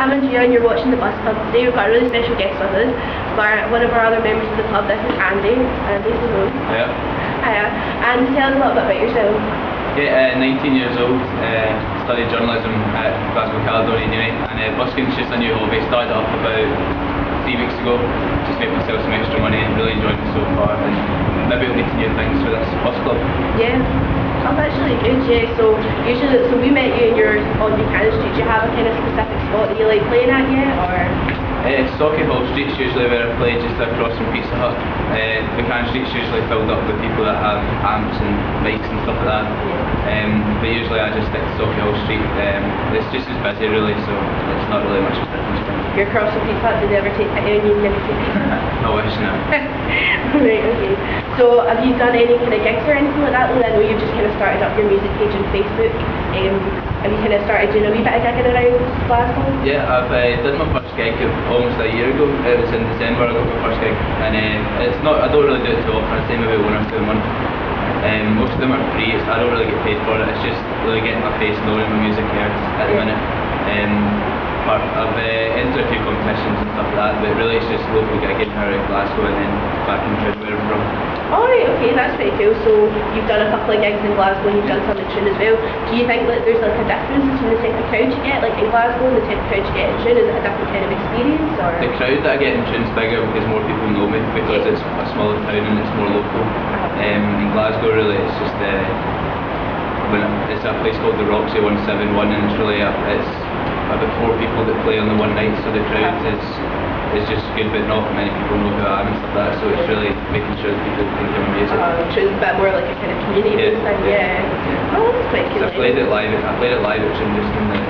I'm Andrea and you're watching the Bus Club. Today we've got a really special guest with us. One of our other members of the club. This is Andy. Andy, say hello. Hiya. Hiya. And tell us a little bit about yourself. Yeah, 19 years old, studied journalism at Glasgow Caledonian Uni, and busking's just a new hobby. Started up about 3 weeks ago, just made myself some extra money and really enjoyed it so far, and maybe I'll need to new things for this bus club. Yeah. Oh, that's really good, yeah. So we met you and you're on Buchanan Street. Do you have a kind of specific spot that you like playing at yet, or? Sauchiehall Street's usually where I play, just across from Pizza Hut. Buchanan Street's usually filled up with people that have amps and mics and stuff like that. Yeah. But usually I just stick to Sauchiehall Street. It's just as busy really, so it's not really much of a difference. You're across from Pizza Hut. Did they ever take pity on you and never take pizza? I wish now. Right, okay. So have you done any kind of gigs or anything like that? I know you've just kind of started up your music page on Facebook. Have you kind of started doing a wee bit of gigging around Glasgow? Yeah, I've did my first gig almost a year ago. It was in December I got my first gig, and it's not. I don't really do it too often. I'd say maybe 1 or 2 a month. Most of them are free. I don't really get paid for it. It's just really getting my face known in my music here at the minute. But I've entered a few competitions and stuff like that, but really it's just local gigging around Glasgow and then back in where I'm from. Alright, okay, that's pretty cool. So you've done a couple of gigs in Glasgow and you've done some in Tune as well. Do you think that there's like a difference between the type of crowd you get like in Glasgow and the type of crowd you get in Tune? Is it a different kind of experience, or? The crowd that I get in Tune's bigger because more people know me, because it's a smaller town and it's more local. In Glasgow really it's just it's a place called the Roxy 171 and it's really it's about 4 people that play on the one night, so the crowd is just good, but not many people know who I am and stuff like that, so it's really making sure that people can hear my music. So it's a bit more like a kind of community thing, yeah. Oh, that's quite cool. So I played it live at Tune just in the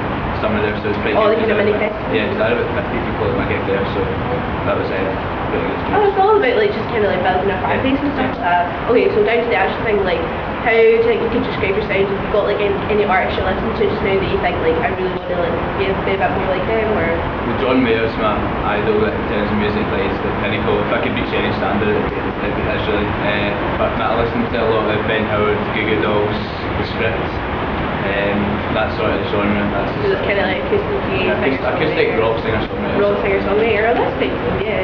summer there, so it's pretty good. Oh, the kind of mini festival? Yeah, because I had about 50 people at my gig there, so that was really good. Oh, it's all about like just kind of like building a fan base and stuff like that. Okay, so down to the actual thing, like how do you think you could describe your sound? Have you got like any artists you're listening to just now that you think like I really want to like be a bit more like them, or? Well, John Mayer's my idol in terms of music, like it's the pinnacle. If I could reach any standard, it'd be his really. But I listen to a lot of Ben Howard, Goo Goo Dolls, The Script, that sort of genre. So it's kind of like acoustic rock singer-songwriter. Rock singer-songwriter, oh, that's pretty cool, yeah.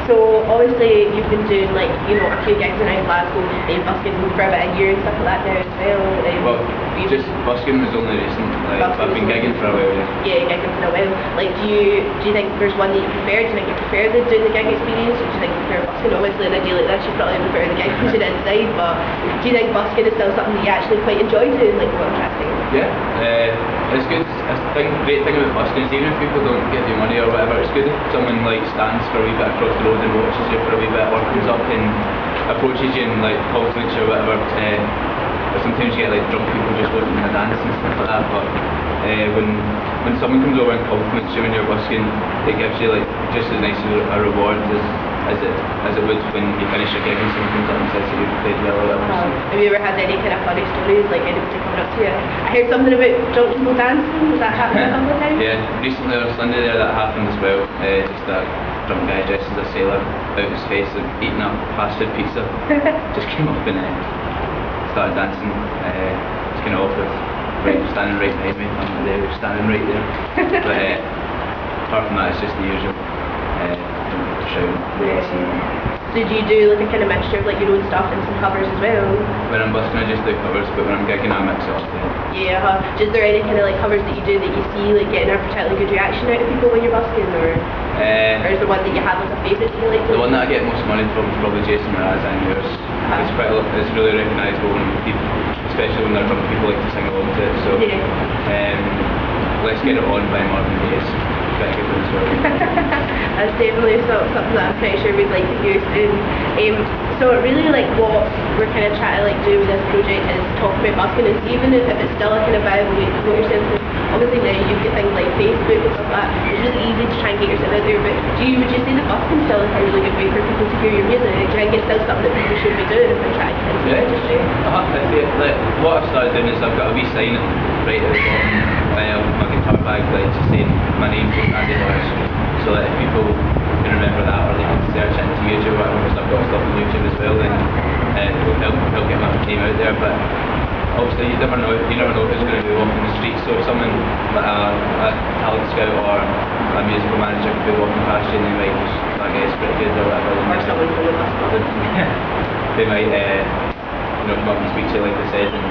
So obviously you've been doing like, you know, a few gigs around Glasgow, busking for about a year and stuff like that now as well. Well, just busking was only recent, like I've been gigging for a while. Yeah, gigging for a while. Like do you think there's one that you prefer? Do you think you prefer doing the gig experience, or do you think you prefer busking? Obviously in a day like this you probably prefer the gig because you're inside, but do you think busking is still something that you actually quite enjoy doing, like more interesting? Yeah, it's good. I think the great thing about busking is even if people don't give you money or whatever, it's good if someone like stands for a wee bit across the road and watches you for a wee bit, or comes up and approaches you and like compliments you or whatever. Or sometimes you get like drunk people just watching a dance and stuff like that, but when someone comes over and compliments you when you're busking, it gives you like just as nice a reward as it would when you finish your gig and someone comes up and says that you played well or whatever. Have you ever had any kind of funny stories, like anybody coming up to you? I heard something about drunk people dancing. Has that happened a couple of times? Yeah, recently on Sunday there that happened as well. Just that drunk guy dressed as a sailor out his face and eating a fast food pizza. Just came up and started dancing. It's kind of awkward. Standing right behind me. They were standing right there. But apart from that, it's just the usual. Did you do like a kind of mixture of like your own stuff and some covers as well? When I'm busking I just do covers, but when I'm gigging I mix it up. Yeah, is there any kind of like covers that you do that you see like getting a particularly good reaction out of people when you're busking, or is there one that you have like a favourite that you like? The one that I get most money from is probably Jason Mraz and yours. It's really recognisable when people, especially when they're drunk people, like to sing along to it. So Let's Get It On by Marvin Gaye. That's definitely something that I'm pretty sure we'd like to hear soon. So really like what we're kind of trying to like do with this project is talk about busking, and even if it's still a kind of viable way to promote yourself. Obviously now you get things like Facebook and stuff like that. It's really easy to try and get yourself out there, but would you say that busking still is a really good way for people to hear your music? Do you think it's still something that people should be doing if they're trying to get into the industry? Like, what I've started doing is I've got a wee sign right at the bottom of my guitar bag, like just saying my name from Andy Lewis, so that if people can remember that or they can search it into YouTube or whatever, because I've got stuff on YouTube as well, then it will help get my name out there. But obviously you never know who's going to be walking the street, so if someone like a talent scout or a musical manager could be walking past you and they might just like it's pretty good or whatever. Or someone from the bus club. They might come up and speak to you like I said and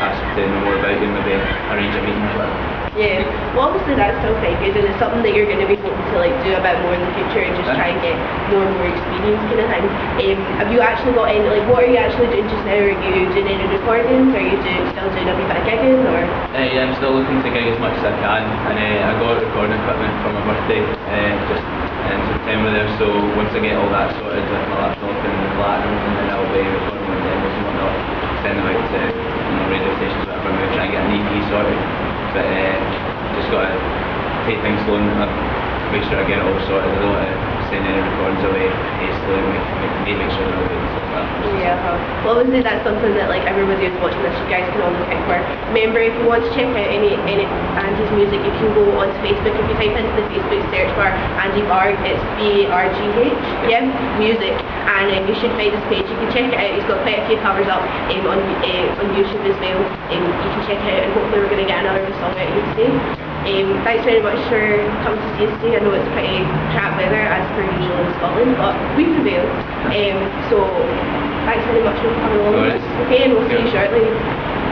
ask to know more about you and maybe arrange a meeting or whatever. Yeah, well obviously that's still quite good and it's something that you're going to be hoping to like do a bit more in the future and just try and get more and more experience kind of thing. Have you actually got any, like what are you actually doing just now? Are you doing any recordings? Are you still doing a wee bit of gigging or? Yeah, I'm still looking to gig as much as I can and I got recording equipment for my birthday just in September there, so once I get all that sorted with my laptop and the flat and everything then I'll be recording my demos and whatnot, send them out to radio stations or whatever, maybe try and get an EP sorted. But just got to take things slow and make sure I get it all sorted. I don't want to send any recordings away hastily and make sure they're all good and stuff like that. Yeah, well obviously that's something that like everybody who's watching this, you guys can all look out for. Remember, if you want to check out any Andy's music, you can go onto Facebook. If you type into the Facebook search bar Andy Bargh, it's Bargh, yeah, music, and you should find his page. You can check it out. He's got quite a few covers up on YouTube as well. You can check it out, and hopefully we're going to get another song out of you today. Thanks very much for coming to see us today. I know it's pretty crap weather as per usual in Scotland, but we prevailed. So thanks very much for coming along with us. Okay, and we'll see you shortly.